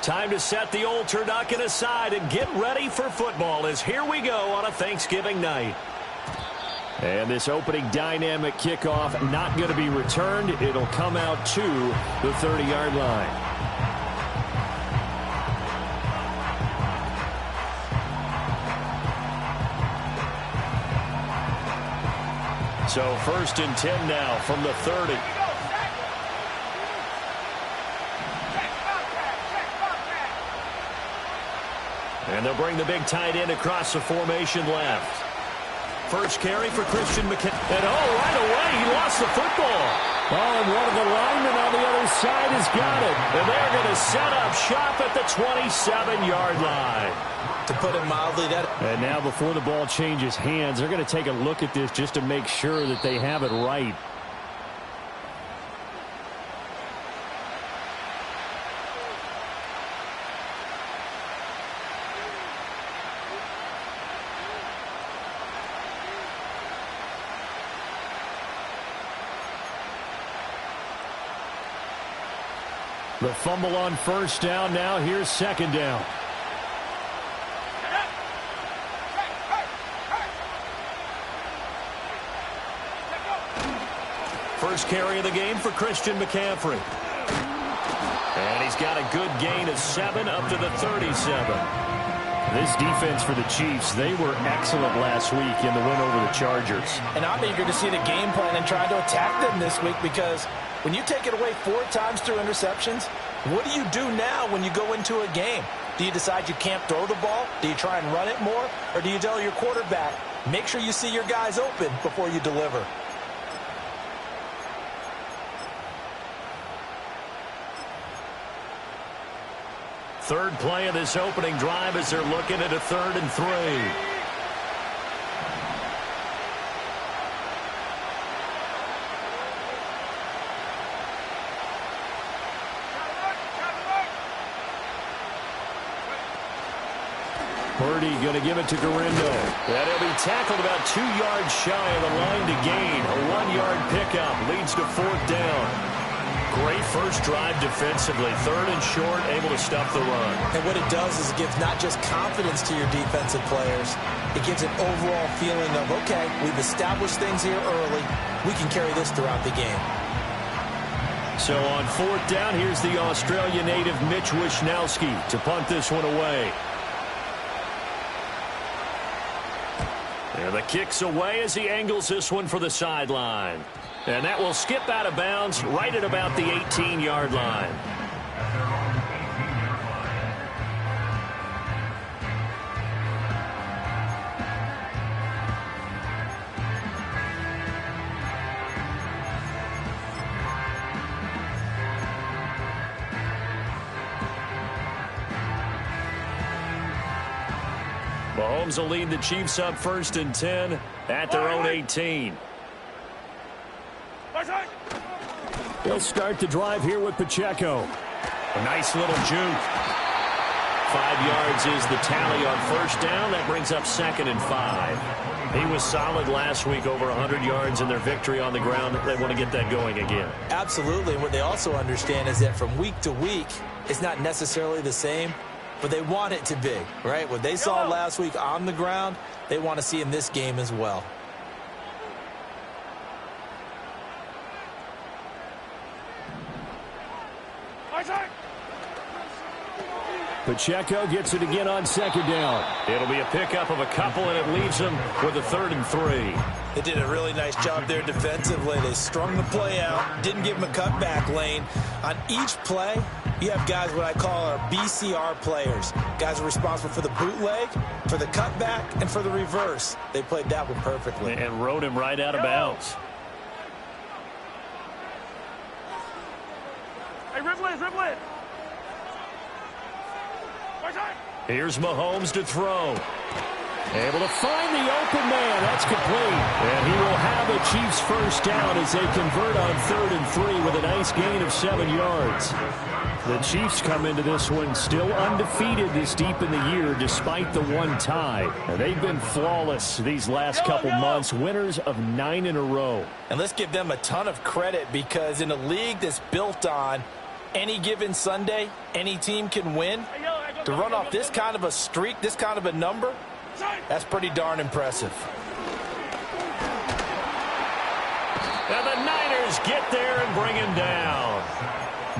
Time to set the old turducken aside and get ready for football as here we go on a Thanksgiving night. And this opening dynamic kickoff not going to be returned. It'll come out to the 30-yard line. So 1st and 10 now from the 30. And they'll bring the big tight end across the formation left. First carry for Christian McCaffrey. And right away, he lost the football. Oh, and one of the linemen on the other side has got it. And they're going to set up shop at the 27-yard line. To put it mildly, And now before the ball changes hands, they're going to take a look at this just to make sure that they have it right. The fumble on first down. Now here's second down. First carry of the game for Christian McCaffrey. And he's got a good gain of 7 up to the 37. This defense for the Chiefs, they were excellent last week in the win over the Chargers. And I'm eager to see the game plan and try to attack them this week because when you take it away 4 times through interceptions, what do you do now when you go into a game? Do you decide you can't throw the ball? Do you try and run it more? Or do you tell your quarterback, make sure you see your guys open before you deliver? Third play of this opening drive as they're looking at a 3rd and 3. Purdy going to give it to Garindo. And he'll be tackled about 2 yards shy of the line to gain. A 1-yard pickup leads to 4th down. Great first drive defensively. 3rd and short, able to stop the run. And what it does is it gives not just confidence to your defensive players, it gives an overall feeling of, okay, we've established things here early. We can carry this throughout the game. So on 4th down, here's the Australia native Mitch Wishnowski to punt this one away. And the kick's away as he angles this one for the sideline. And that will skip out of bounds right at about the 18-yard line. Mahomes will lead the Chiefs up 1st and 10 at their own 18. They'll start the drive here with Pacheco. A nice little juke. 5 yards is the tally on first down. That brings up 2nd and 5. He was solid last week, over 100 yards in their victory on the ground. They want to get that going again. Absolutely. And what they also understand is that from week to week, it's not necessarily the same, but they want it to be, right? What they saw last week on the ground, they want to see in this game as well. Pacheco gets it again on 2nd down. It'll be a pickup of a couple, and it leaves them with a 3rd and 3. They did a really nice job there defensively. They strung the play out, didn't give them a cutback lane. On each play, you have guys what I call our BCR players. Guys are responsible for the bootleg, for the cutback, and for the reverse. They played that one perfectly. And rode him right out of bounds. Hey, dribble it. Here's Mahomes to throw. Able to find the open man. That's complete. And he will have a Chiefs first down as they convert on 3rd and 3 with a nice gain of 7 yards. The Chiefs come into this one still undefeated this deep in the year despite the one tie. And they've been flawless these last couple months, winners of 9 in a row. And let's give them a ton of credit because in a league that's built on any given Sunday, any team can win. To run off this kind of a streak, this kind of a number, that's pretty darn impressive. And the Niners get there and bring him down.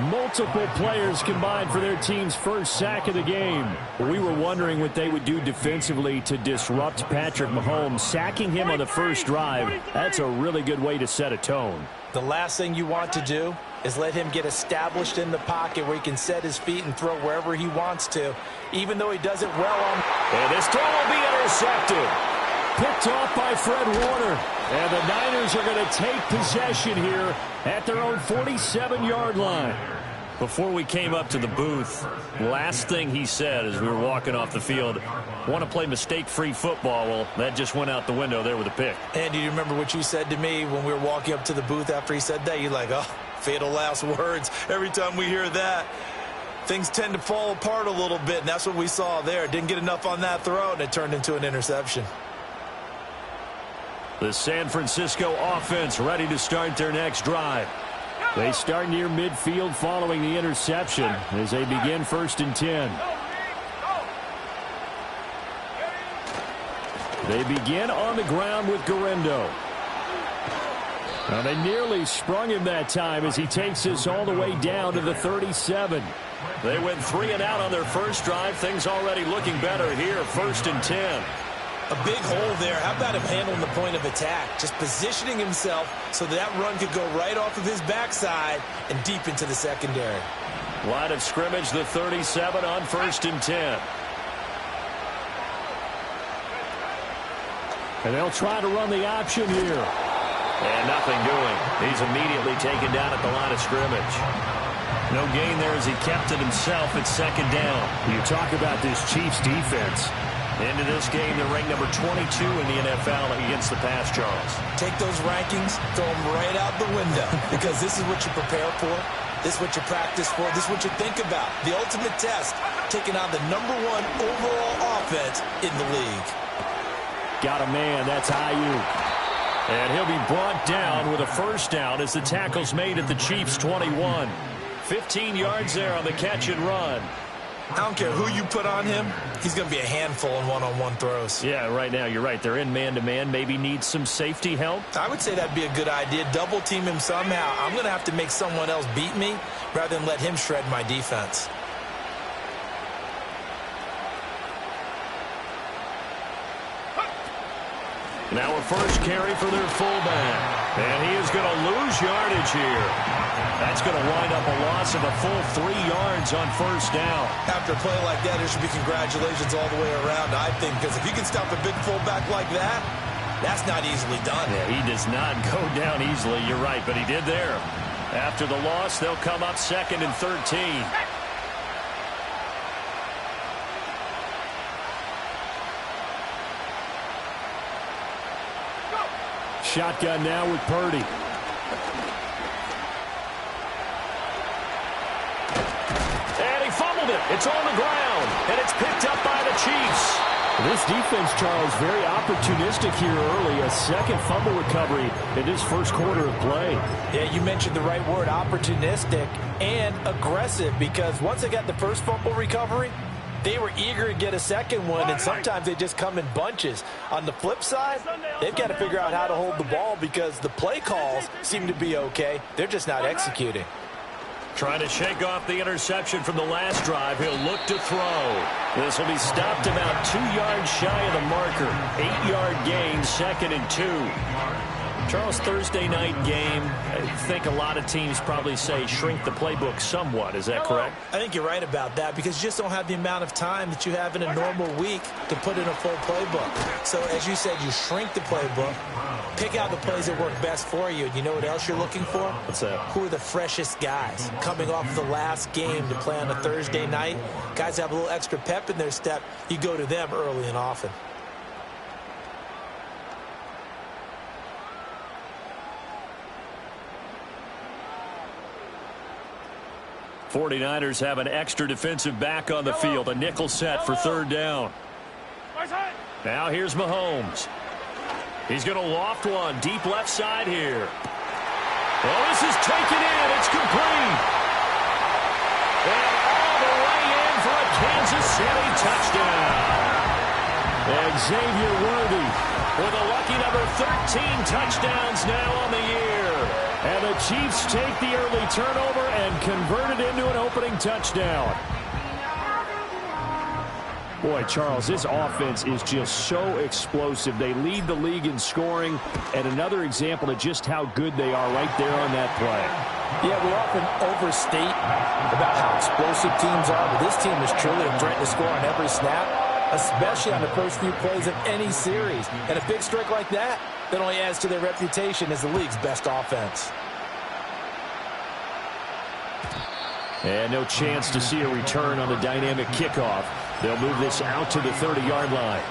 Multiple players combined for their team's first sack of the game. We were wondering what they would do defensively to disrupt Patrick Mahomes. Sacking him on the first drive, that's a really good way to set a tone. The last thing you want to do is let him get established in the pocket where he can set his feet and throw wherever he wants to, even though he does it well on. And this throw will be intercepted. Picked off by Fred Warner. And the Niners are going to take possession here at their own 47-yard line. Before we came up to the booth, last thing he said as we were walking off the field, want to play mistake-free football. Well, that just went out the window there with a pick. And do you remember what you said to me when we were walking up to the booth after he said that? You're like, oh, fatal last words. Every time we hear that, things tend to fall apart a little bit, and that's what we saw there. Didn't get enough on that throw, and it turned into an interception. The San Francisco offense ready to start their next drive. They start near midfield following the interception as they begin 1st and 10. They begin on the ground with Guerrero. Now they nearly sprung him that time as he takes this all the way down to the 37. They went 3 and out on their first drive. Things already looking better here. 1st and 10. A big hole there. How about him handling the point of attack? Just positioning himself so that run could go right off of his backside and deep into the secondary. Line of scrimmage, the 37 on 1st and 10. And they'll try to run the option here. And nothing doing. He's immediately taken down at the line of scrimmage. No gain there as he kept it himself at 2nd down. You talk about this Chiefs defense. Into this game, they're ranked number 22 in the NFL against the pass, Charles. Take those rankings, throw them right out the window, because this is what you prepare for. This is what you practice for. This is what you think about. The ultimate test, taking on the #1 overall offense in the league. Got a man. That's Ayuk. And he'll be brought down with a first down as the tackle's made at the Chiefs' 21. 15 yards there on the catch and run. I don't care who you put on him, he's going to be a handful in one-on-one throws. Yeah, right now, you're right. They're in man-to-man. Maybe need some safety help. I would say that'd be a good idea. Double team him somehow. I'm going to have to make someone else beat me rather than let him shred my defense. Now a first carry for their fullback. And he is going to lose yardage here. That's going to wind up a loss of a full 3 yards on first down. After a play like that, there should be congratulations all the way around, I think, because if you can stop a big fullback like that, that's not easily done. Yeah, he does not go down easily, you're right, but he did there. After the loss, they'll come up 2nd and 13. Shotgun now with Purdy. And he fumbled it. It's on the ground, and it's picked up by the Chiefs. This defense, Charles, very opportunistic here early. A second fumble recovery in this first quarter of play. Yeah, you mentioned the right word, opportunistic and aggressive, because once they got the first fumble recovery, they were eager to get a second one, and sometimes they just come in bunches. On the flip side, they've got to figure out how to hold the ball because the play calls seem to be okay. They're just not executing. Trying to shake off the interception from the last drive. He'll look to throw. This will be stopped about 2 yards shy of the marker. 8-yard gain, 2nd and 2. Charles, Thursday night game, I think a lot of teams probably say shrink the playbook somewhat. Is that correct? I think you're right about that because you just don't have the amount of time that you have in a normal week to put in a full playbook. So, as you said, you shrink the playbook, pick out the plays that work best for you. And you know what else you're looking for? What's that? Who are the freshest guys coming off the last game to play on a Thursday night? Guys have a little extra pep in their step. You go to them early and often. 49ers have an extra defensive back on the field. A nickel set for third down. Now here's Mahomes. He's going to loft one deep left side here. Well, this is taken in. It's complete. And all the way in for a Kansas City touchdown. And Xavier Worthy with a lucky number 13 touchdowns now on the year. And the Chiefs take the early turnover and convert it into an opening touchdown. Boy, Charles, this offense is just so explosive. They lead the league in scoring, and another example of just how good they are right there on that play. Yeah, we often overstate about how explosive teams are, but this team is truly a threat to score on every snap, especially on the first few plays of any series. And a big strike like that only adds to their reputation as the league's best offense. And no chance to see a return on the dynamic kickoff. They'll move this out to the 30-yard line.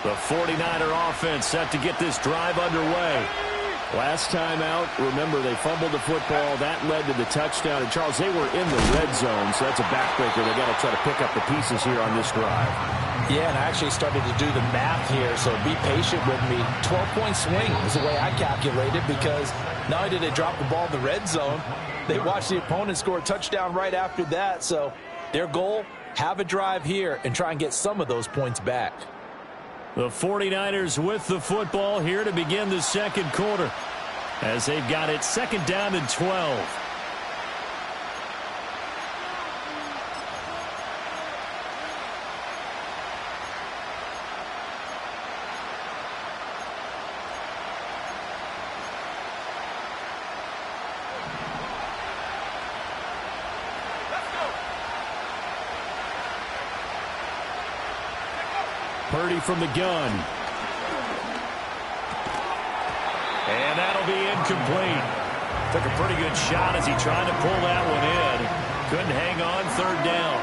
The 49er offense set to get this drive underway. Last time out, remember, they fumbled the football. That led to the touchdown. And, Charles, they were in the red zone, so that's a backbreaker. They've got to try to pick up the pieces here on this drive. Yeah, and I actually started to do the math here, so be patient with me. 12-point swing is the way I calculated, because not only did they drop the ball in the red zone, they watched the opponent score a touchdown right after that. So their goal, have a drive here and try and get some of those points back. The 49ers with the football here to begin the second quarter, as they've got it second down and 12. Purdy from the gun. And that'll be incomplete. Took a pretty good shot as he tried to pull that one in. Couldn't hang on, third down.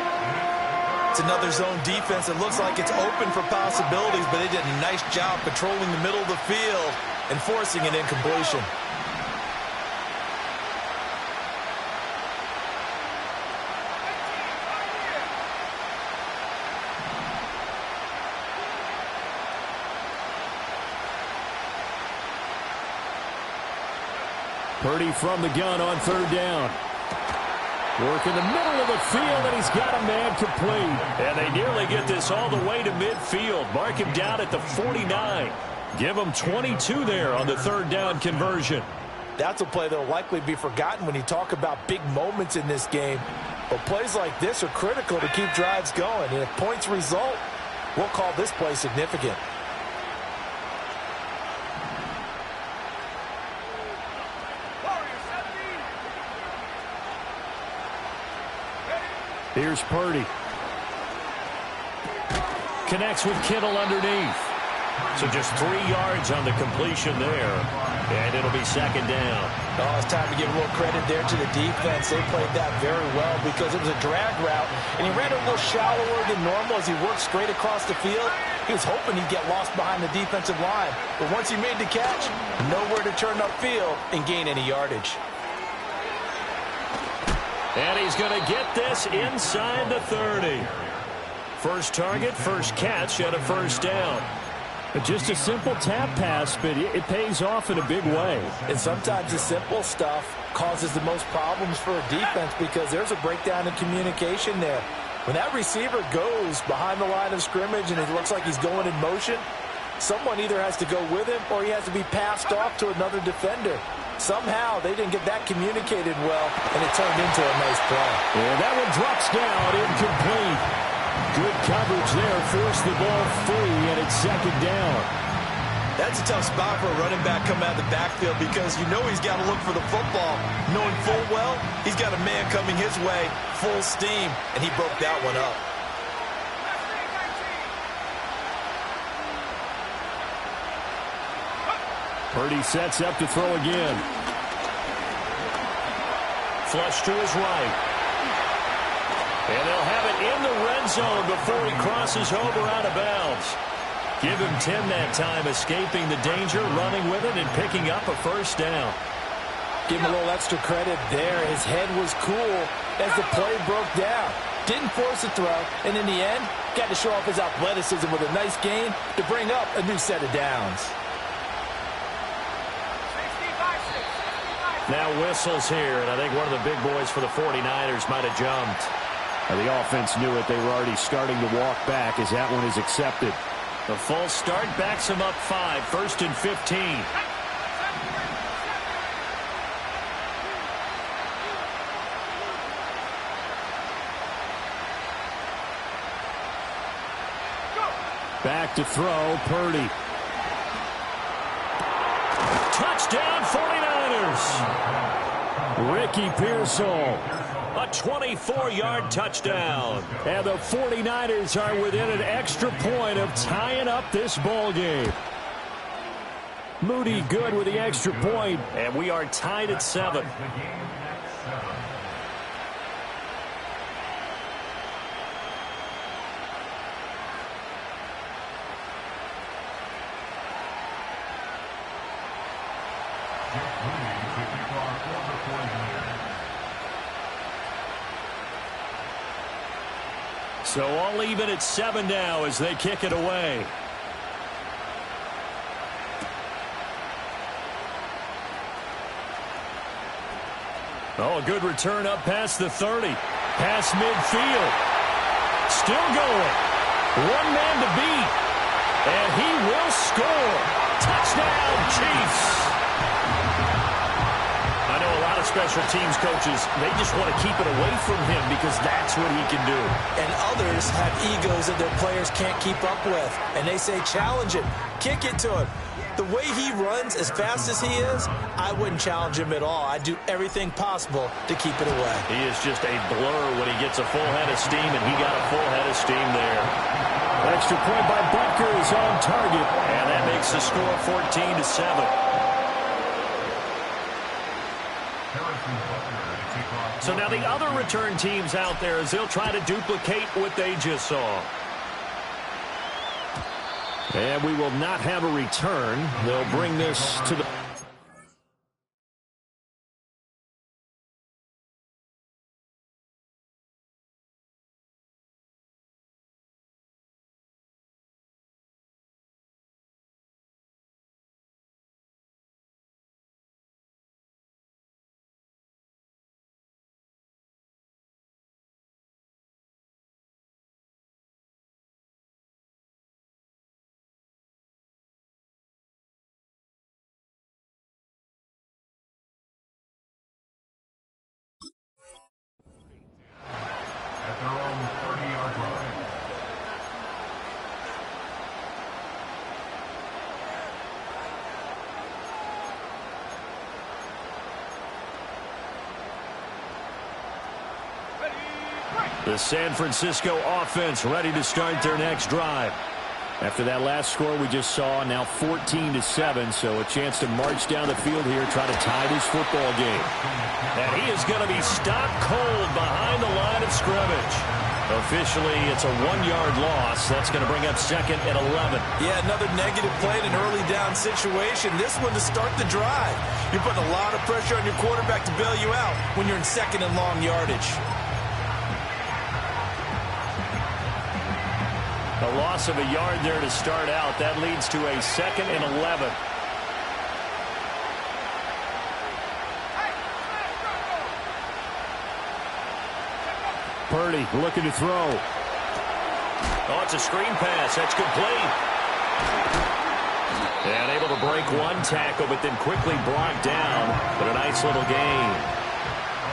It's another zone defense. It looks like it's open for possibilities, but they did a nice job patrolling the middle of the field and forcing an incompletion. Purdy from the gun on third down. Work in the middle of the field, and he's got a man complete. And they nearly get this all the way to midfield. Mark him down at the 49. Give him 22 there on the third down conversion. That's a play that will likely be forgotten when you talk about big moments in this game. But plays like this are critical to keep drives going. And if points result, we'll call this play significant. Here's Purdy. Connects with Kittle underneath. So just 3 yards on the completion there. And it'll be second down. Oh, it's time to give a little credit there to the defense. They played that very well because it was a drag route. And he ran a little shallower than normal as he worked straight across the field. He was hoping he'd get lost behind the defensive line. But once he made the catch, nowhere to turn upfield and gain any yardage. And he's going to get this inside the 30. First target, first catch, and a first down. Just a simple tap pass, but it pays off in a big way. And sometimes the simple stuff causes the most problems for a defense because there's a breakdown in communication there. When that receiver goes behind the line of scrimmage and it looks like he's going in motion, someone either has to go with him or he has to be passed off to another defender. Somehow they didn't get that communicated well, and it turned into a nice play. And that one drops down, incomplete. Good coverage there, forced the ball free, and it's second down. That's a tough spot for a running back coming out of the backfield because you know he's got to look for the football. Knowing full well, he's got a man coming his way, full steam, and he broke that one up. Purdy sets up to throw again. Flush to his right. And they'll have it in the red zone before he crosses over out of bounds. Give him 10 that time, escaping the danger, running with it, and picking up a first down. Give him a little extra credit there. His head was cool as the play broke down. Didn't force a throw, and in the end, got to show off his athleticism with a nice gain to bring up a new set of downs. Now whistles here, and I think one of the big boys for the 49ers might have jumped. The offense knew it. They were already starting to walk back as that one is accepted. The false start backs him up 5, 1st and 15. Back to throw, Purdy. Touchdown 49ers. Ricky Pearsall. A 24-yard touchdown. And the 49ers are within an extra point of tying up this ball game. Moody good with the extra point. And we are tied at 7. So all even at 7 now as they kick it away. Oh, a good return up past the 30. Past midfield. Still going. One man to beat. And he will score. Touchdown, Chiefs. I know a lot of special teams coaches, they just want to keep it away from him because that's what he can do. And others have egos that their players can't keep up with. And they say, challenge him. Kick it to him. The way he runs, as fast as he is, I wouldn't challenge him at all. I'd do everything possible to keep it away. He is just a blur when he gets a full head of steam, and he got a full head of steam there. Extra point by Butker is on target. And that makes the score 14-7. So now the other return teams out there as they'll try to duplicate what they just saw. And we will not have a return. They'll bring this to the... The San Francisco offense ready to start their next drive. After that last score we just saw, now 14-7, so a chance to march down the field here, try to tie this football game. And he is going to be stopped cold behind the line of scrimmage. Officially, it's a 1-yard loss. That's going to bring up 2nd and 11. Yeah, another negative play in an early down situation. This one to start the drive. You're putting a lot of pressure on your quarterback to bail you out when you're in 2nd and long yardage. A loss of a yard there to start out. That leads to a 2nd and 11. Purdy looking to throw. Oh, it's a screen pass. That's complete. And able to break one tackle, but then quickly brought down. But a nice little gain.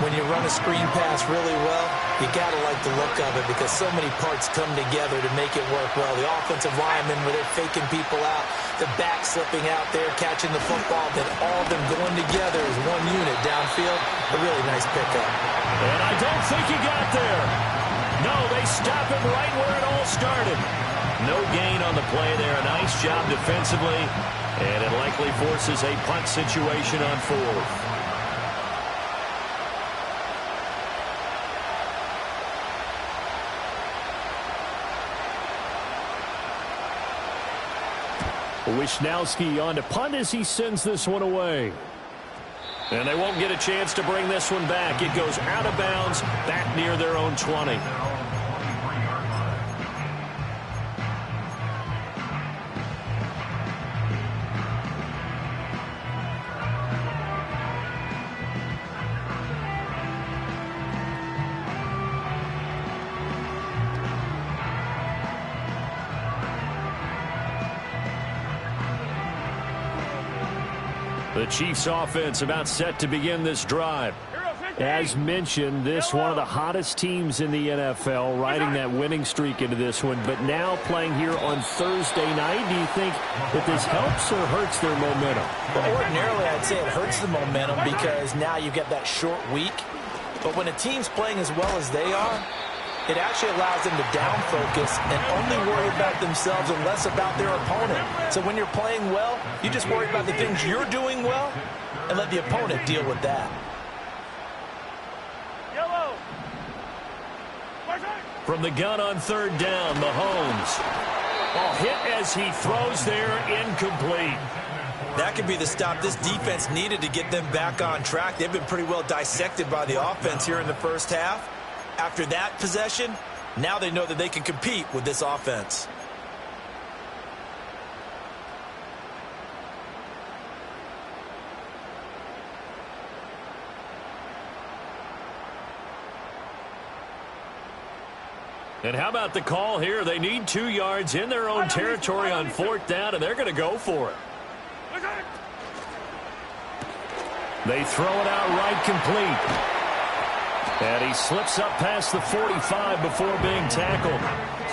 When you run a screen pass really well, you got to like the look of it because so many parts come together to make it work well. The offensive linemen, where they're faking people out, the back slipping out there, catching the football, then all of them going together as one unit downfield. A really nice pickup. And I don't think he got there. No, they stop him right where it all started. No gain on the play there. A nice job defensively. And it likely forces a punt situation on 4th. Wisnowski on to punt as he sends this one away. And they won't get a chance to bring this one back. It goes out of bounds, back near their own 20. The Chiefs offense about set to begin this drive. As mentioned, this one of the hottest teams in the NFL, riding that winning streak into this one, but now playing here on Thursday night. Do you think that this helps or hurts their momentum? Well, ordinarily, I'd say it hurts the momentum because now you get that short week. But when a team's playing as well as they are, it actually allows them to down focus and only worry about themselves and less about their opponent. So when you're playing well, you just worry about the things you're doing well and let the opponent deal with that. From the gun on third down, Mahomes. Hit as he throws there, incomplete. That could be the stop this defense needed to get them back on track. They've been pretty well dissected by the offense here in the first half. After that possession, now they know that they can compete with this offense. And how about the call here? They need 2 yards in their own territory on fourth down, and they're going to go for it. They throw it out right, complete. And he slips up past the 45 before being tackled.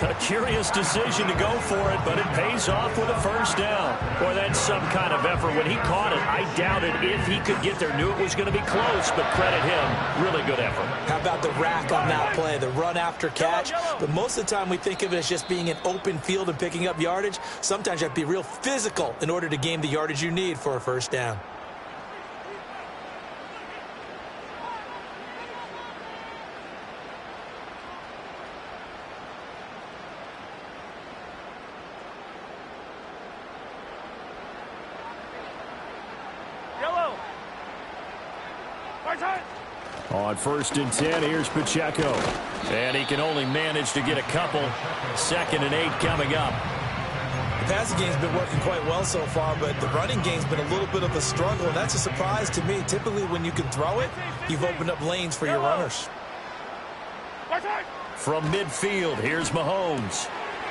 A curious decision to go for it, but it pays off with a first down. Boy, that's some kind of effort. When he caught it, I doubted if he could get there. Knew it was going to be close, but credit him. Really good effort. How about the rack on that play, the run after catch? But most of the time we think of it as just being an open field and picking up yardage. Sometimes you have to be real physical in order to gain the yardage you need for a first down. On first and 10, here's Pacheco. And he can only manage to get a couple. 2nd and 8 coming up. The passing game's been working quite well so far, but the running game's been a little bit of a struggle, and that's a surprise to me. Typically, when you can throw it, you've opened up lanes for your runners. From midfield, here's Mahomes.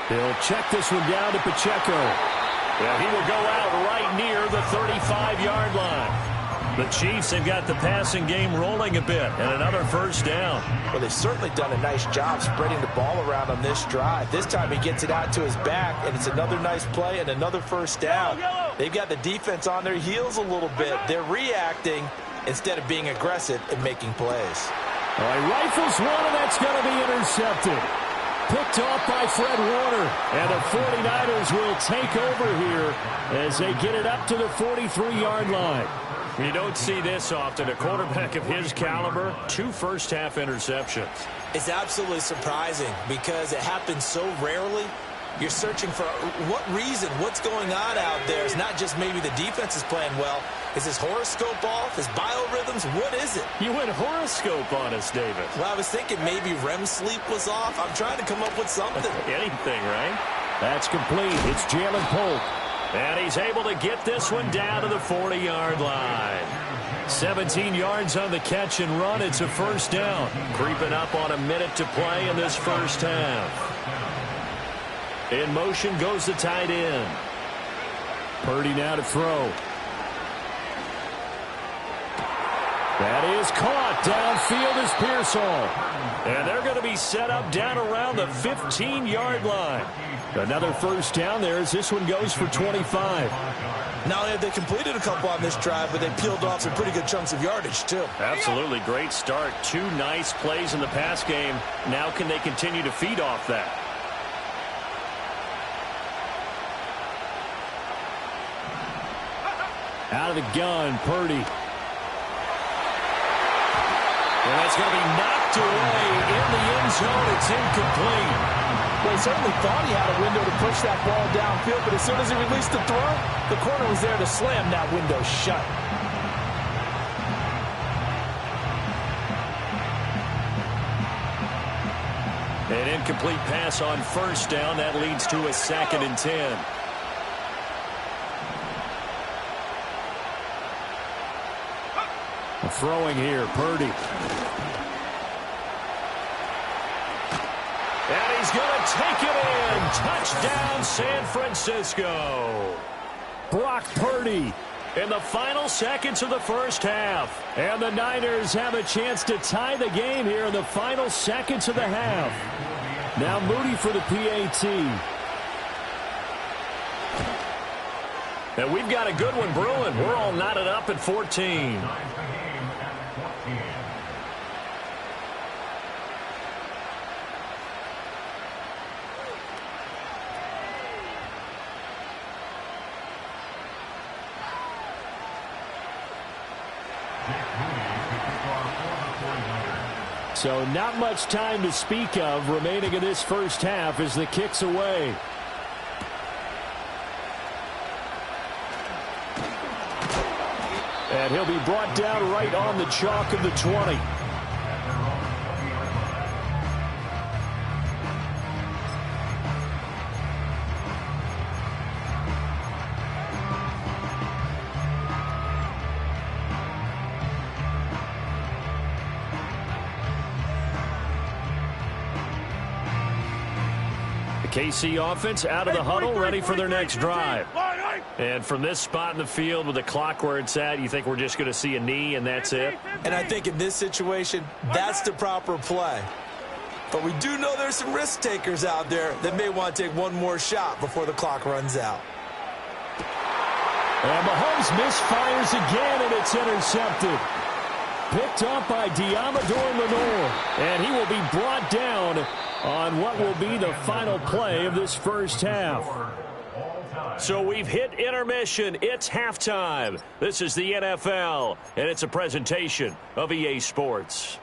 He'll check this one down to Pacheco. Well, he will go out right near the 35-yard line. The Chiefs have got the passing game rolling a bit, and another first down. Well, they've certainly done a nice job spreading the ball around on this drive. This time he gets it out to his back, and it's another nice play and another first down. They've got the defense on their heels a little bit. They're reacting instead of being aggressive and making plays. All right, rifles one, and that's going to be intercepted. Picked off by Fred Warner, and the 49ers will take over here as they get it up to the 43-yard line. You don't see this often. A quarterback of his caliber, 2 first-half interceptions. It's absolutely surprising because it happens so rarely. You're searching for what reason, what's going on out there. It's not just maybe the defense is playing well. Is his horoscope off? His biorhythms? What is it? You went horoscope on us, David. Well, I was thinking maybe REM sleep was off. I'm trying to come up with something. Anything, right? That's complete. It's Jalen Polk. And he's able to get this one down to the 40-yard line. 17 yards on the catch and run. It's a first down. Creeping up on a minute to play in this first half. In motion goes the tight end. Purdy now to throw. That is caught. Downfield is Pearsall. And they're going to be set up down around the 15-yard line. Another first down there as this one goes for 25. Not only have they completed a couple on this drive, but they peeled off some pretty good chunks of yardage, too. Absolutely great start. 2 nice plays in the pass game. Now can they continue to feed off that? Out of the gun, Purdy. And that's going to be knocked away in the end zone. It's incomplete. Well, he certainly thought he had a window to push that ball downfield, but as soon as he released the throw, the corner was there to slam that window shut. An incomplete pass on first down. That leads to a 2nd and 10. Throwing here, Purdy. And he's going to take it in. Touchdown, San Francisco. Brock Purdy In the final seconds of the first half. And the Niners have a chance to tie the game here in the final seconds of the half. Now Moody for the PAT. And we've got a good one brewing. We're all knotted up at 14. So not much time to speak of remaining in this first half as the kick's away. And he'll be brought down right on the chalk of the 20. KC offense out of the huddle, ready for their next drive. And from this spot in the field with the clock where it's at, you think we're just going to see a knee and that's it? And I think in this situation, that's the proper play. But we do know there's some risk takers out there that may want to take one more shot before the clock runs out. And Mahomes misfires again, and it's intercepted. Picked up by Diamador Lenore. And he will be brought down on what will be the final play of this first half. So we've hit intermission. It's halftime. This is the NFL, and it's a presentation of EA Sports.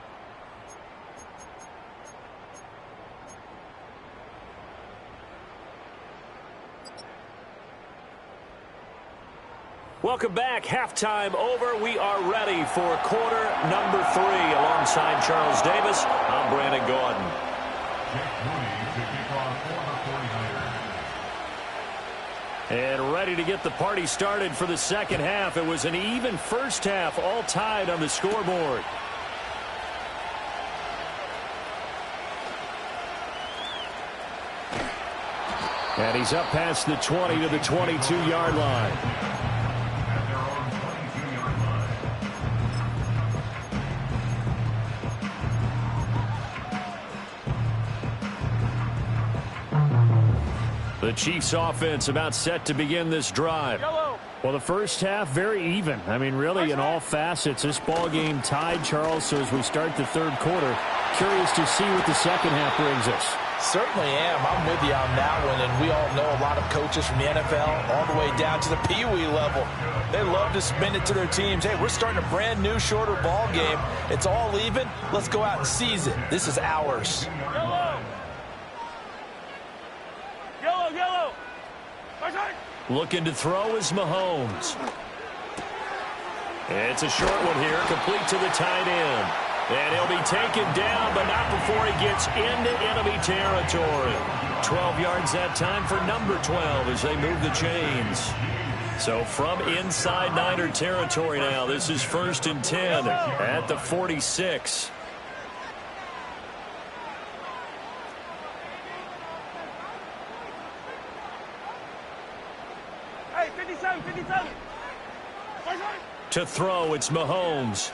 Welcome back. Halftime over. We are ready for quarter number 3. Alongside Charles Davis, I'm Brandon Gordon. And ready to get the party started for the second half. It was an even first half, all tied on the scoreboard. And he's up past the 20 to the 22-yard line. The Chiefs offense about set to begin this drive. Well, the first half, very even. I mean, really, in all facets, this ball game tied, Charles. So as we start the third quarter, curious to see what the second half brings us. Certainly am. I'm with you on that one. And we all know a lot of coaches from the NFL all the way down to the Pee Wee level. They love to spin it to their teams. Hey, we're starting a brand new, shorter ball game. It's all even. Let's go out and seize it. This is ours. Looking to throw is Mahomes. It's a short one here, complete to the tight end. And he'll be taken down, but not before he gets into enemy territory. 12 yards that time for number 12 as they move the chains. So from inside Niner territory now, this is 1st and 10 at the 46. To throw, it's Mahomes.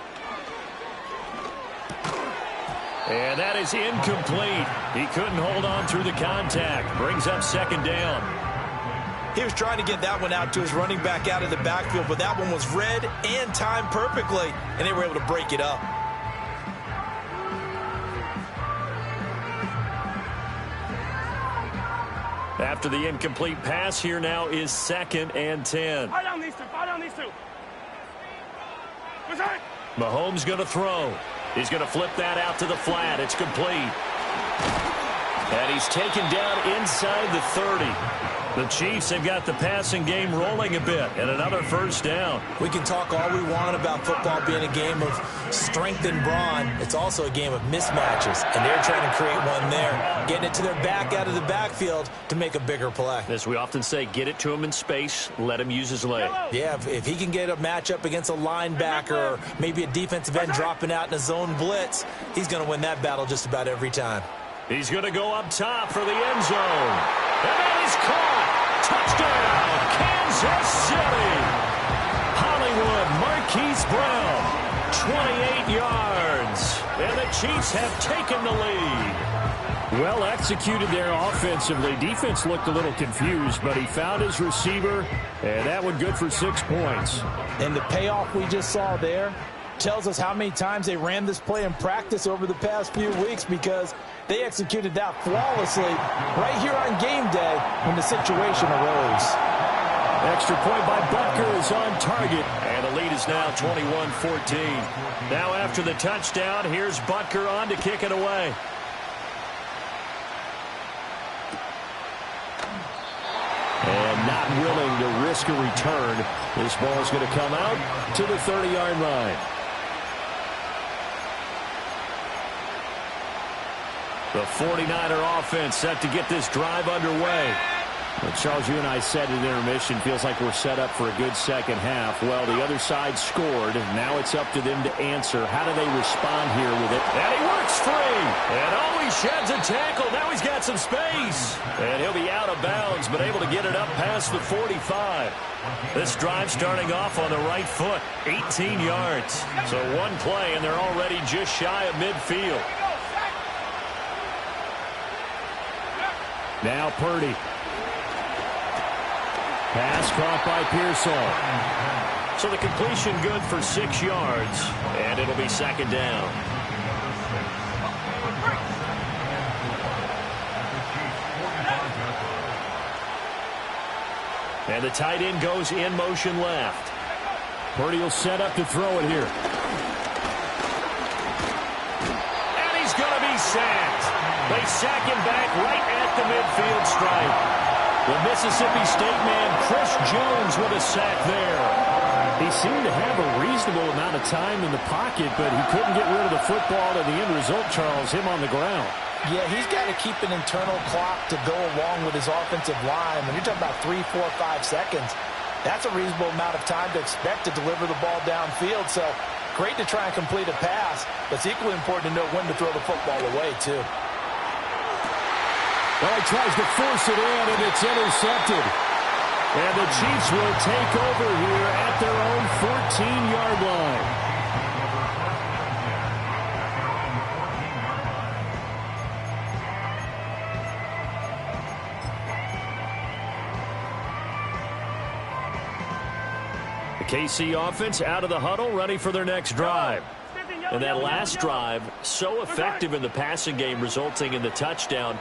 And that is incomplete. He couldn't hold on through the contact. Brings up 2nd down. He was trying to get that one out to his running back out of the backfield, but that one was read and timed perfectly, and they were able to break it up. After the incomplete pass, here now is 2nd and 10. Fire down these two. Mahomes going to throw. He's going to flip that out to the flat. It's complete. And he's taken down inside the 30. The Chiefs have got the passing game rolling a bit, and another first down. We can talk all we want about football being a game of strength and brawn. It's also a game of mismatches, and they're trying to create one there, getting it to their back out of the backfield to make a bigger play. As we often say, get it to him in space, let him use his leg. Yeah, if he can get a matchup against a linebacker or maybe a defensive end dropping out in a zone blitz, he's going to win that battle just about every time. He's going to go up top for the end zone. And that is caught. Touchdown, Kansas City. Hollywood Marquise Brown, 28 yards. And the Chiefs have taken the lead. Well executed there offensively. Defense looked a little confused, but he found his receiver, and that one good for 6 points. And the payoff we just saw there tells us how many times they ran this play in practice over the past few weeks, because they executed that flawlessly right here on game day when the situation arose. Extra point by Butker is on target. And the lead is now 21-14. Now after the touchdown, here's Butker on to kick it away. And not willing to risk a return. This ball is going to come out to the 30-yard line. The 49er offense set to get this drive underway. Well, Charles, you and I said at intermission, feels like we're set up for a good second half. Well, the other side scored. Now it's up to them to answer. How do they respond here with it? And he works free. And oh, he sheds a tackle. Now he's got some space. And he'll be out of bounds, but able to get it up past the 45. This drive starting off on the right foot. 18 yards. So one play, and they're already just shy of midfield. Now Purdy. Pass caught by Pearsall. So the completion good for 6 yards, and it'll be second down. And the tight end goes in motion left. Purdy will set up to throw it here. And he's going to be sacked. They sack him back right at the midfield stripe. The Mississippi State man, Chris Jones, with a sack there. He seemed to have a reasonable amount of time in the pocket, but he couldn't get rid of the football, and the end result, Charles, him on the ground. Yeah, he's got to keep an internal clock to go along with his offensive line. When you're talking about 3, 4, 5 seconds, that's a reasonable amount of time to expect to deliver the ball downfield. So great to try and complete a pass, but it's equally important to know when to throw the football away, too. Well, he tries to force it in, and it's intercepted. And the Chiefs will take over here at their own 14-yard line. The KC offense out of the huddle, ready for their next drive. And that last drive, so effective in the passing game, resulting in the touchdown.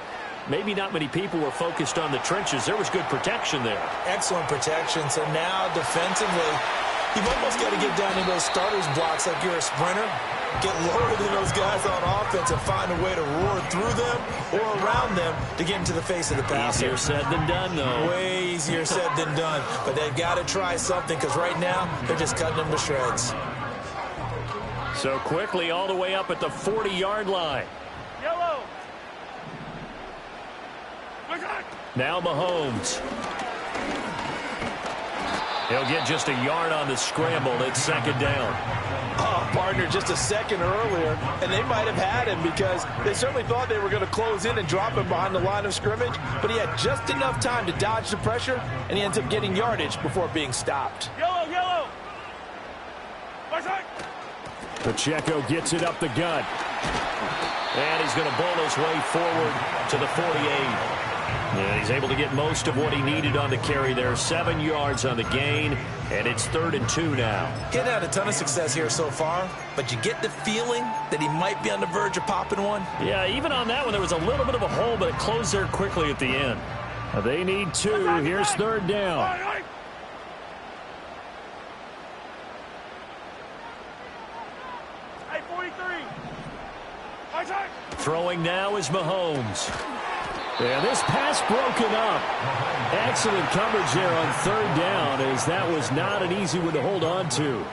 Maybe not many people were focused on the trenches. There was good protection there. Excellent protection. So now defensively, you've almost got to get down in those starters blocks like you're a sprinter. Get lower than those guys on offense and find a way to roar through them or around them to get into the face of the passer. Easier said than done, though. Way easier said than done. But they've got to try something, because right now they're just cutting them to shreds. So quickly all the way up at the 40-yard line. Yellow. Now Mahomes. He'll get just a yard on the scramble. It's second down. Oh, partner, just a second earlier, and they might have had him, because they certainly thought they were going to close in and drop him behind the line of scrimmage, but he had just enough time to dodge the pressure, and he ends up getting yardage before being stopped. Yellow, yellow. Pacheco gets it up the gut. And he's going to bull his way forward to the 48. And he's able to get most of what he needed on the carry there. 7 yards on the gain, and it's 3rd and 2 now. He's had a ton of success here so far, but you get the feeling that he might be on the verge of popping one. Yeah, even on that one, there was a little bit of a hole, but it closed there quickly at the end. They need 2. Here's 3rd down. Hey, 43. Throwing now is Mahomes. And this pass broken up. Excellent coverage there on third down, as that was not an easy one to hold on to.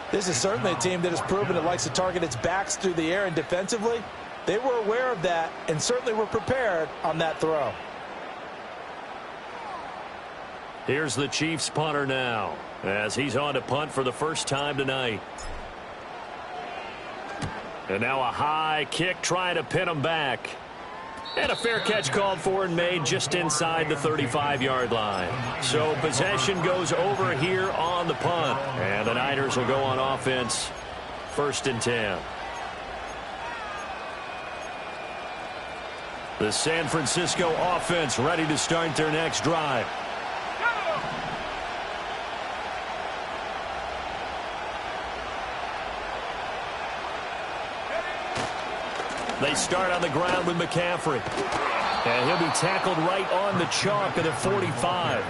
This is certainly a team that has proven it likes to target its backs through the air, and defensively, they were aware of that and certainly were prepared on that throw. Here's the Chiefs punter now, as he's on to punt for the first time tonight. And now a high kick trying to pin him back. And a fair catch called for and made just inside the 35-yard line. So possession goes over here on the punt. And the Niners will go on offense, 1st and 10. The San Francisco offense ready to start their next drive. They start on the ground with McCaffrey. And he'll be tackled right on the chalk at the 45.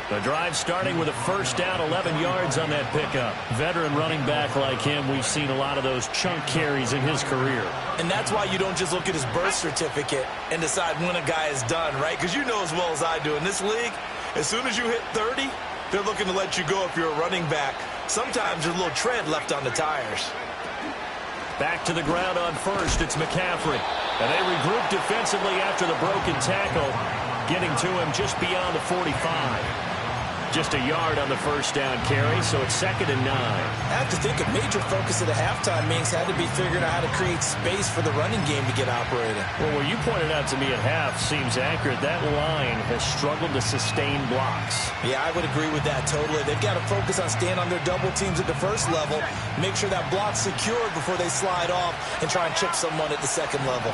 The drive starting with a first down, 11 yards on that pickup. Veteran running back like him, we've seen a lot of those chunk carries in his career. And that's why you don't just look at his birth certificate and decide when a guy is done, right? Because you know as well as I do, in this league, as soon as you hit 30, they're looking to let you go if you're a running back. Sometimes there's a little tread left on the tires. Back to the ground on first, it's McCaffrey. And they regroup defensively after the broken tackle, getting to him just beyond the 45. Just a yard on the first down carry, so it's 2nd and 9. I have to think a major focus at the halftime means had to be figuring out how to create space for the running game to get operating. Well, what you pointed out to me at half seems accurate. That line has struggled to sustain blocks. Yeah, I would agree with that totally. They've got to focus on staying on their double teams at the first level, make sure that block's secured before they slide off and try and chip someone at the second level.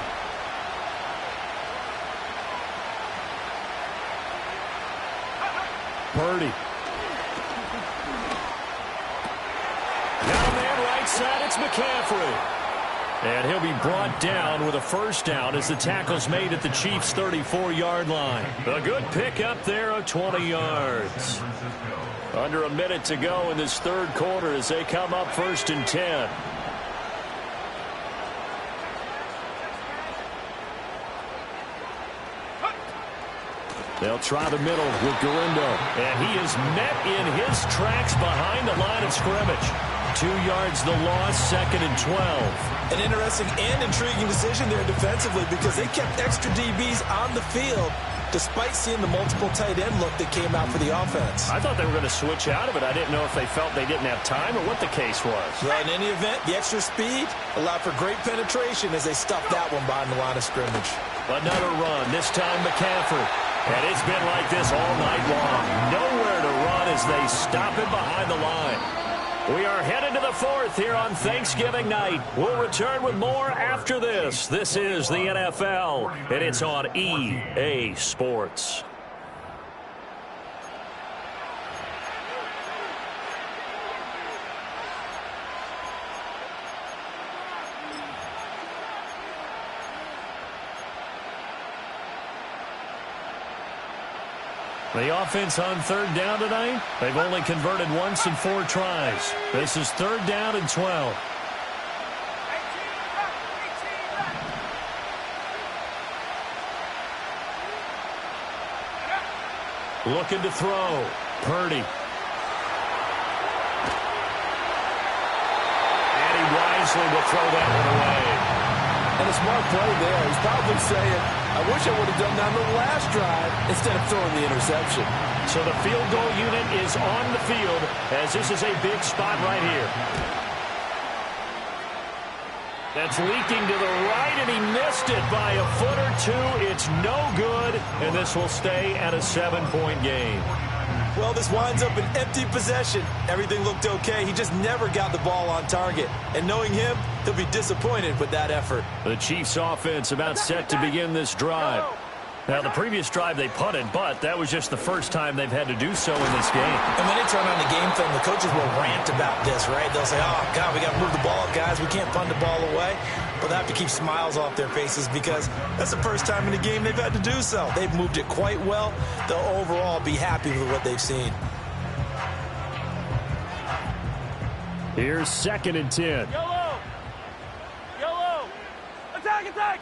Purdy. Now man right side, it's McCaffrey. And he'll be brought down with a first down as the tackle's made at the Chiefs' 34-yard line. A good pickup there of 20 yards. Under a minute to go in this third quarter as they come up 1st and 10. They'll try the middle with Garindo. And he is met in his tracks behind the line of scrimmage. 2 yards the loss, 2nd and 12. An interesting and intriguing decision there defensively because they kept extra DBs on the field despite seeing the multiple tight end look that came out for the offense. I thought they were going to switch out of it. I didn't know if they felt they didn't have time or what the case was. Well, in any event, the extra speed allowed for great penetration as they stuffed that one behind the line of scrimmage. Another run, this time McCaffrey. And it's been like this all night long. Nowhere to run as they stop him behind the line. We are headed to the 4th here on Thanksgiving night. We'll return with more after this. This is the NFL, and it's on EA Sports. The offense on 3rd down tonight, they've only converted once in 4 tries. This is 3rd down and 12. Looking to throw. Purdy. And he wisely will throw that one away. And a smart play there. He's probably saying, I wish I would have done that on the last drive instead of throwing the interception. So the field goal unit is on the field as this is a big spot right here. That's leaking to the right, and he missed it by a foot or two. It's no good, and this will stay at a 7-point game. Well, this winds up an empty possession. Everything looked okay. He just never got the ball on target. And knowing him, he'll be disappointed with that effort. The Chiefs offense about set to begin this drive. Now, the previous drive they punted, but that was just the first time they've had to do so in this game. And when they turn on the game film, the coaches will rant about this, right? They'll say, oh, God, we got to move the ball, guys. We can't punt the ball away. But they have to keep smiles off their faces because that's the first time in the game they've had to do so. They've moved it quite well. They'll overall be happy with what they've seen. Here's 2nd and 10. Yellow! Yellow! Attack, attack!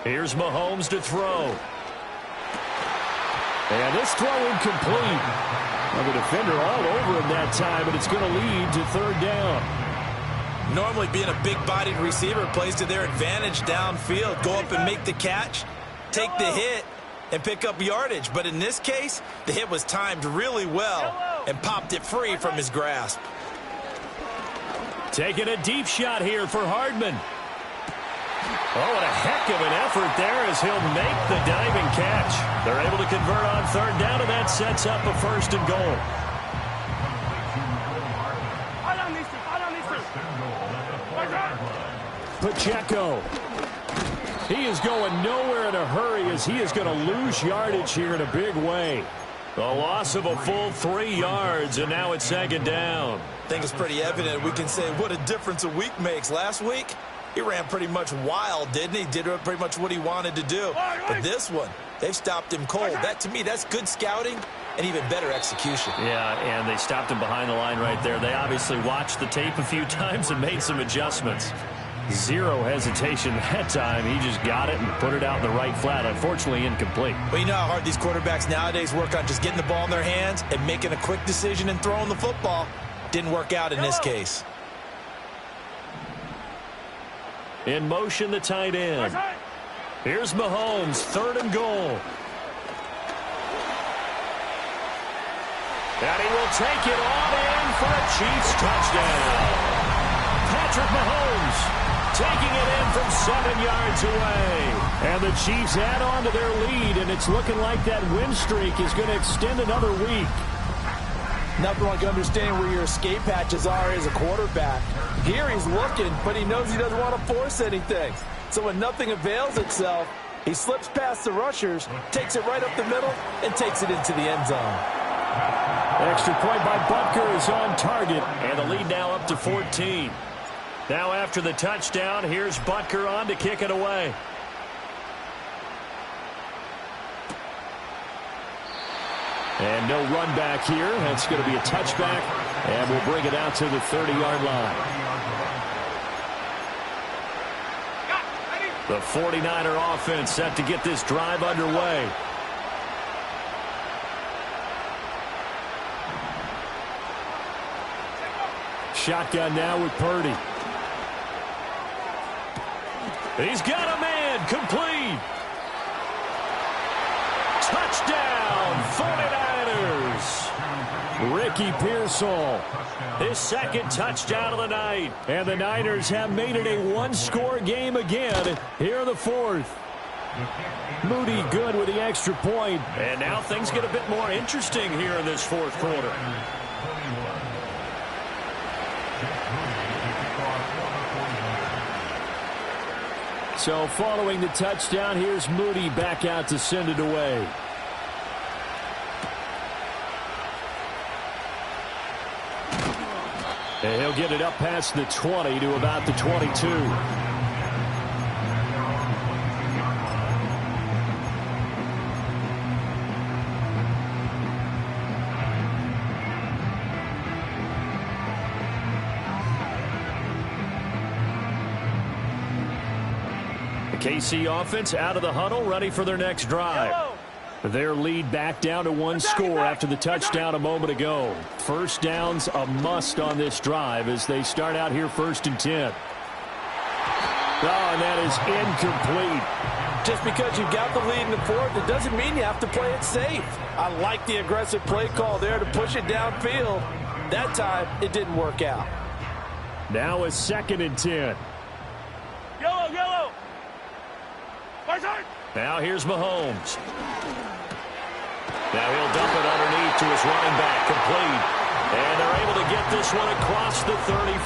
Here's Mahomes to throw. And this throw incomplete. Well, the defender all over him that time, and it's going to lead to third down. Normally being a big-bodied receiver plays to their advantage downfield. Go up and make the catch, take the hit, and pick up yardage. But in this case, the hit was timed really well and popped it free from his grasp. Taking a deep shot here for Hardman. Oh, what a heck of an effort there as he'll make the diving catch. They're able to convert on third down, and that sets up a first and goal. Pacheco. He is going nowhere in a hurry as he is going to lose yardage here in a big way. A loss of a full 3 yards, and now it's second down. I think it's pretty evident. We can say what a difference a week makes. Last week, he ran pretty much wild, didn't he? Did pretty much what he wanted to do. But this one, they've stopped him cold. That, to me, that's good scouting and even better execution. Yeah, and they stopped him behind the line right there. They obviously watched the tape a few times and made some adjustments. Zero hesitation that time. He just got it and put it out in the right flat. Unfortunately, incomplete. Well, you know how hard these quarterbacks nowadays work on just getting the ball in their hands and making a quick decision and throwing the football. Didn't work out in this case. In motion, the tight end. Here's Mahomes, third and goal. And he will take it on in for a Chiefs touchdown. Patrick Mahomes taking it in from 7 yards away. And the Chiefs add on to their lead, and it's looking like that win streak is going to extend another week. Nothing like understanding where your escape hatches are as a quarterback. Here he's looking, but he knows he doesn't want to force anything. So when nothing avails itself, he slips past the rushers, takes it right up the middle, and takes it into the end zone. Extra point by Butker is on target. And the lead now up to 14. Now after the touchdown, here's Butker on to kick it away. And no run back here. That's going to be a touchback, and we'll bring it out to the 30-yard line. The 49er offense set to get this drive underway. Shotgun now with Purdy. He's got a man, complete. Touchdown, 49ers. Ricky Pearsall. His second touchdown of the night. And the Niners have made it a one-score game again here in the fourth. Moody good with the extra point. And now things get a bit more interesting here in this fourth quarter. So following the touchdown, here's Moody back out to send it away. And he'll get it up past the 20 to about the 22. The KC offense out of the huddle, ready for their next drive. Their lead back down to one score after the touchdown a moment ago. First down's a must on this drive as they start out here 1st and 10. Oh, and that is incomplete. Just because you've got the lead in the fourth, it doesn't mean you have to play it safe. I like the aggressive play call there to push it downfield. That time, it didn't work out. Now a 2nd and 10. Yellow. Now here's Mahomes. Now he'll dump it underneath to his running back, complete. And they're able to get this one across the 35.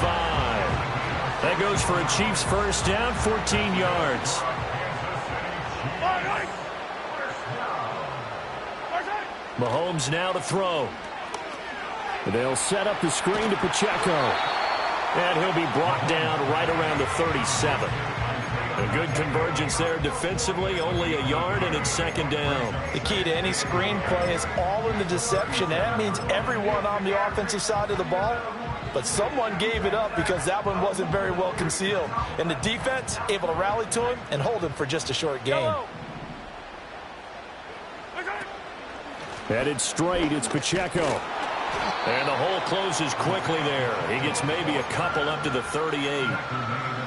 That goes for a Chiefs first down, 14 yards. Mahomes now to throw. They'll set up the screen to Pacheco. And he'll be brought down right around the 37. A good convergence there defensively, only a yard, and it's 2nd down. The key to any screen play is all in the deception. And that means everyone on the offensive side of the ball but someone gave it up because that one wasn't very well concealed. And the defense able to rally to him and hold him for just a short gain. Headed straight, it's Pacheco. And the hole closes quickly there. He gets maybe a couple up to the 38.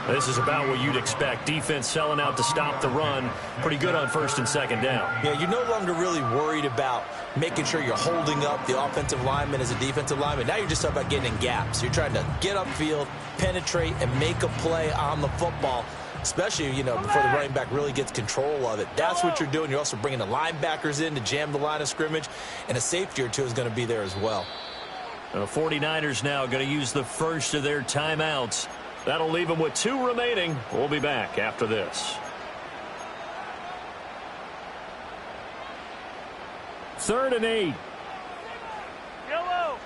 This is about what you'd expect. Defense selling out to stop the run. Pretty good on first and second down. Yeah, you're no longer really worried about making sure you're holding up the offensive lineman as a defensive lineman. Now you're just talking about getting in gaps. You're trying to get upfield, penetrate, and make a play on the football, especially, before the running back really gets control of it. That's what you're doing. You're also bringing the linebackers in to jam the line of scrimmage, and a safety or two is going to be there as well. The 49ers now going to use the first of their timeouts. That'll leave them with 2 remaining. We'll be back after this. 3rd and 8. Yellow.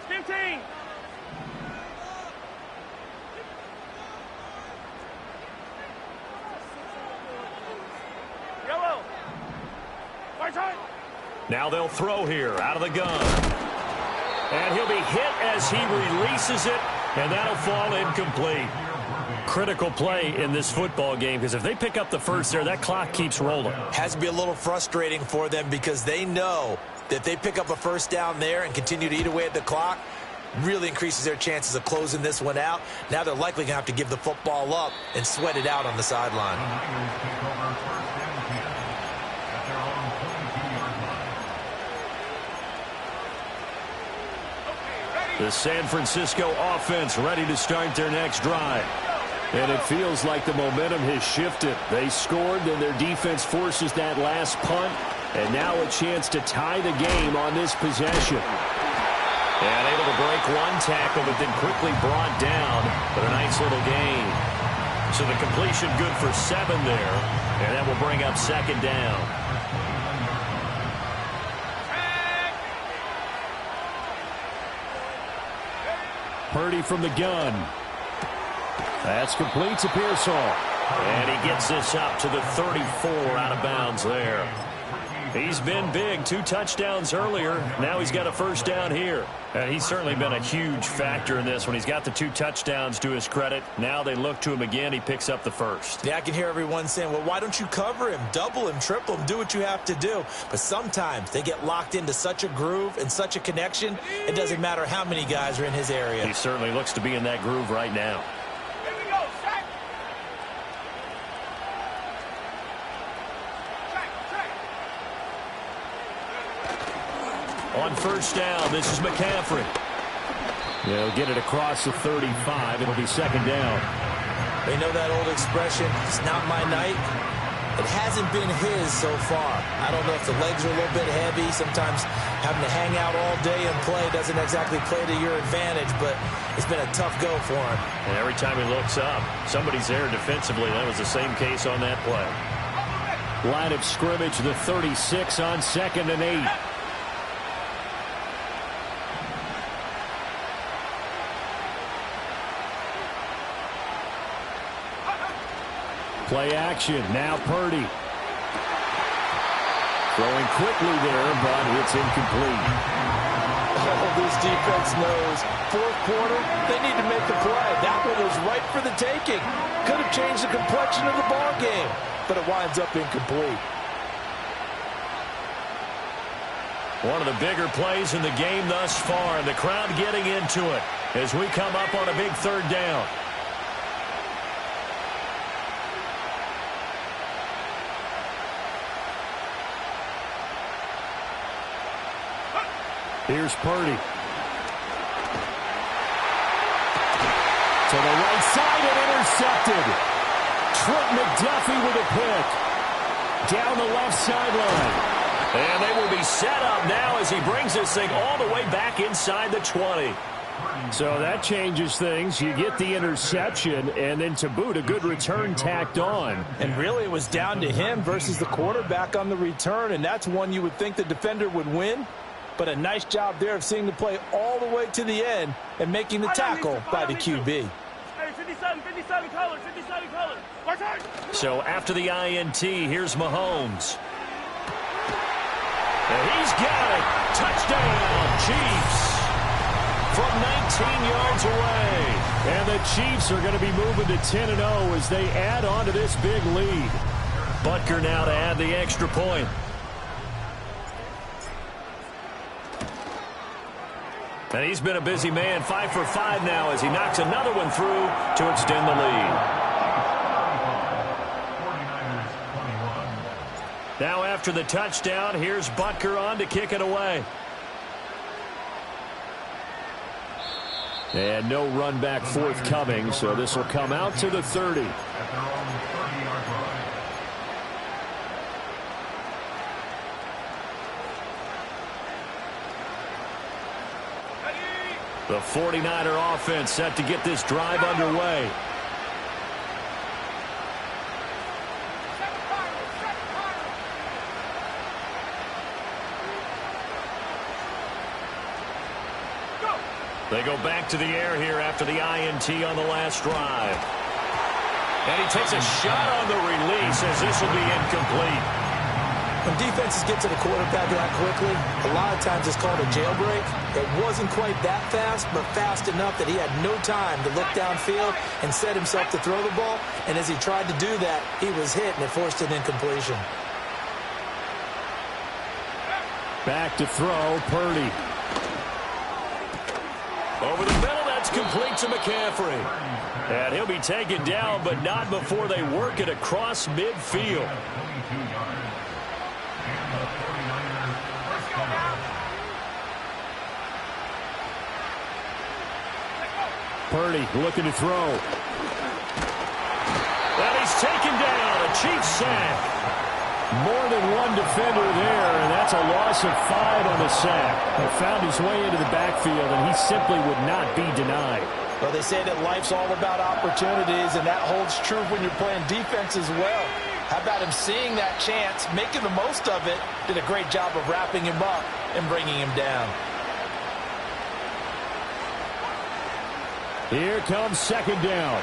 15. Yellow. Right side. Now they'll throw here out of the gun. And he'll be hit as he releases it, and that'll fall incomplete. Critical play in this football game, because if they pick up the first there, that clock keeps rolling. Has to be a little frustrating for them because they know that if they pick up a first down there and continue to eat away at the clock, really increases their chances of closing this one out. Now they're likely going to have to give the football up and sweat it out on the sideline. The San Francisco offense ready to start their next drive. And it feels like the momentum has shifted. They scored, then their defense forces that last punt, and now a chance to tie the game on this possession. And able to break one tackle, but then quickly brought down. But a nice little gain. So the completion good for 7 there, and that will bring up 2nd down. Purdy from the gun. That's complete to Pearsall. And he gets this up to the 34 out of bounds there. He's been big. 2 touchdowns earlier. Now he's got a first down here. And he's certainly been a huge factor in this when he's got the 2 touchdowns to his credit. Now they look to him again. He picks up the first. Yeah, I can hear everyone saying, well, why don't you cover him, double him, triple him, do what you have to do. But sometimes they get locked into such a groove and such a connection, it doesn't matter how many guys are in his area. He certainly looks to be in that groove right now. On first down, this is McCaffrey. They'll get it across the 35. It'll be 2nd down. They know that old expression, it's not my night. It hasn't been his so far. I don't know if the legs are a little bit heavy. Sometimes having to hang out all day and play doesn't exactly play to your advantage, but it's been a tough go for him. And every time he looks up, somebody's there defensively. That was the same case on that play. Line of scrimmage, the 36 on 2nd and 8. Play action. Now Purdy. Throwing quickly there, but it's incomplete. Oh, this defense knows. 4th quarter, they need to make the play. That one was right for the taking. Could have changed the complexion of the ball game, but it winds up incomplete. One of the bigger plays in the game thus far, and the crowd getting into it as we come up on a big 3rd down. Here's Purdy. To the right side and intercepted. Trent McDuffie with a pick. Down the left sideline. And they will be set up now as he brings this thing all the way back inside the 20. So that changes things. You get the interception, and then to boot, a good return tacked on. And really, it was down to him versus the quarterback on the return, and that's one you would think the defender would win. But a nice job there of seeing the play all the way to the end and making the tackle by the QB. Hey, 57 colors, 57 colors. Watch out. So after the INT, here's Mahomes. And he's got it. Touchdown, Chiefs. from 19 yards away. And the Chiefs are going to be moving to 10-0 as they add on to this big lead. Butker now to add the extra point. And he's been a busy man, 5 for 5 now as he knocks another one through to extend the lead. Now after the touchdown, here's Butker on to kick it away. And no run back forthcoming, so this will come out to the 30. The 49er offense set to get this drive underway. They go back to the air here after the INT on the last drive. And he takes a shot on the release as this will be incomplete. When defenses get to the quarterback that quickly, a lot of times it's called a jailbreak. It wasn't quite that fast, but fast enough that he had no time to look downfield and set himself to throw the ball. And as he tried to do that, he was hit, and it forced an incompletion. Back to throw, Purdy. Over the middle, that's complete to McCaffrey. And he'll be taken down, but not before they work it across midfield. Purdy looking to throw. And he's taken down. A Chiefs sack. More than one defender there, and that's a loss of 5 on the sack. He found his way into the backfield, and he simply would not be denied. Well, they say that life's all about opportunities, and that holds true when you're playing defense as well. How about him seeing that chance, making the most of it, did a great job of wrapping him up and bringing him down. Here comes second down.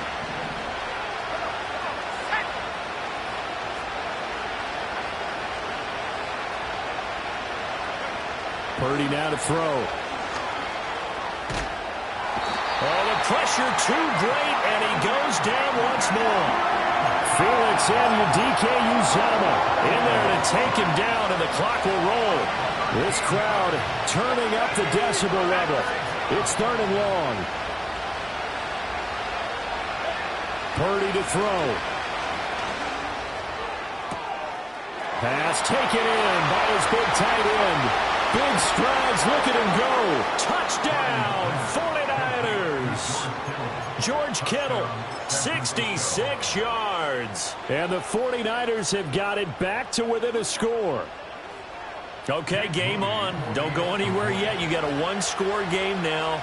Purdy now to throw. Oh, the pressure too great, and he goes down once more. Felix Anudike-Uzomah in there to take him down, and the clock will roll. This crowd turning up the decibel level. It's 3rd and long. Purdy to throw. Pass taken in by his big tight end. Big strides, look at him go. Touchdown, 49ers. George Kittle, 66 yards. And the 49ers have got it back to within a score. Okay, game on. Don't go anywhere yet. You got a one-score game now.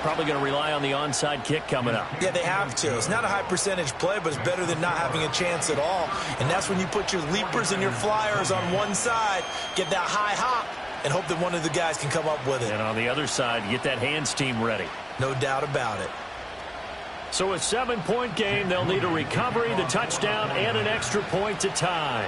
Probably going to rely on the onside kick coming up. Yeah, they have to. It's not a high percentage play, but it's better than not having a chance at all. And that's when you put your leapers and your flyers on one side, get that high hop, and hope that one of the guys can come up with it. And on the other side, get that hands team ready. No doubt about it. So a 7-point game, they'll need a recovery, the touchdown, and an extra point to tie.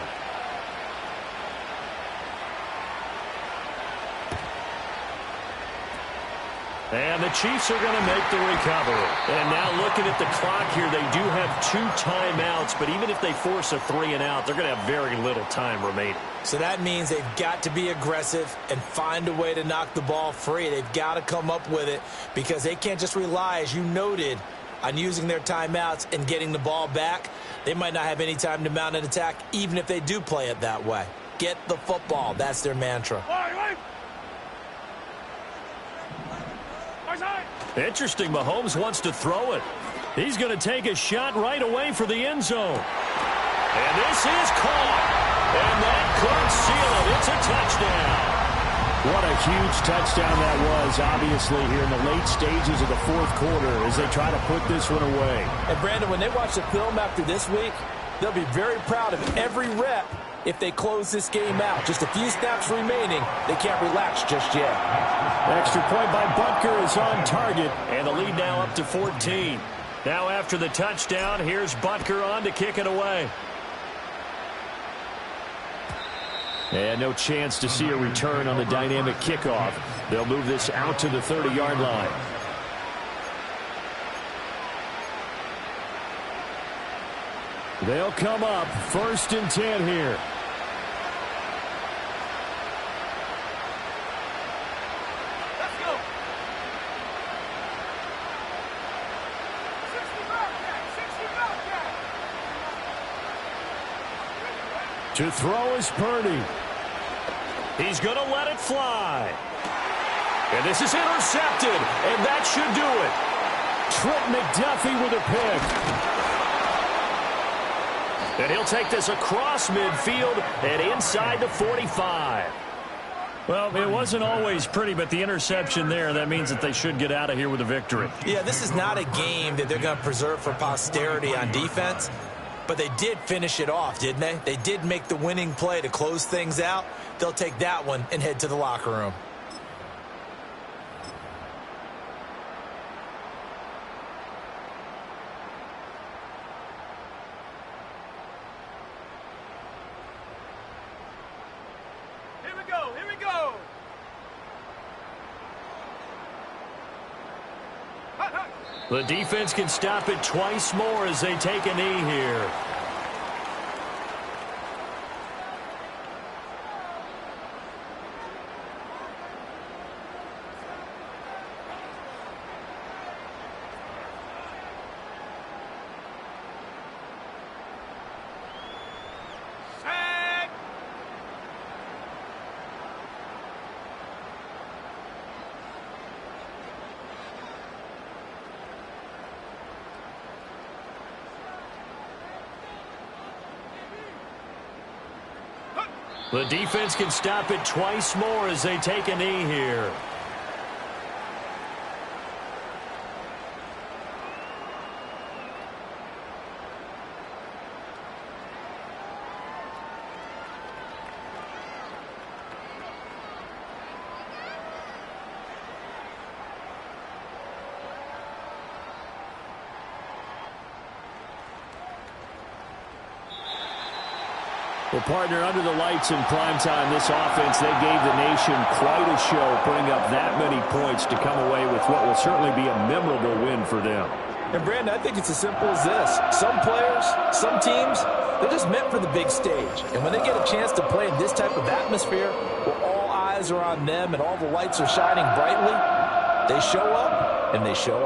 And the Chiefs are going to make the recovery. And now looking at the clock here, they do have 2 timeouts, but even if they force a 3-and-out, they're going to have very little time remaining. So that means they've got to be aggressive and find a way to knock the ball free. They've got to come up with it because they can't just rely, as you noted, on using their timeouts and getting the ball back. They might not have any time to mount an attack, even if they do play it that way. Get the football. That's their mantra. Interesting, Mahomes wants to throw it. He's going to take a shot right away for the end zone. And this is caught. And that could seal it. It's a touchdown. What a huge touchdown that was, obviously, here in the late stages of the 4th quarter as they try to put this one away. And, Brandon, when they watch the film after this week, they'll be very proud of every rep if they close this game out. Just a few snaps remaining. They can't relax just yet. Extra point by Butker is on target. And the lead now up to 14. Now after the touchdown, here's Butker on to kick it away. And no chance to see a return on the dynamic kickoff. They'll move this out to the 30-yard line. They'll come up 1st and 10 here. Let's go. 60 Bobcat, 60 Bobcat. To throw is Purdy. He's going to let it fly. And this is intercepted, and that should do it. Trent McDuffie with a pick. And he'll take this across midfield and inside the 45. Well, it wasn't always pretty, but the interception there, that means that they should get out of here with a victory. Yeah, this is not a game that they're going to preserve for posterity on defense, but they did finish it off, didn't they? They did make the winning play to close things out. They'll take that one and head to the locker room. Here we go, here we go. Hut, hut. The defense can stop it twice more as they take a knee here. Sack. The defense can stop it twice more as they take a knee here. Well, partner, under the lights in primetime, this offense, they gave the nation quite a show, putting up that many points to come away with what will certainly be a memorable win for them. And, Brandon, I think it's as simple as this. Some players, some teams, they're just meant for the big stage. And when they get a chance to play in this type of atmosphere, where all eyes are on them and all the lights are shining brightly, they show up and they show out.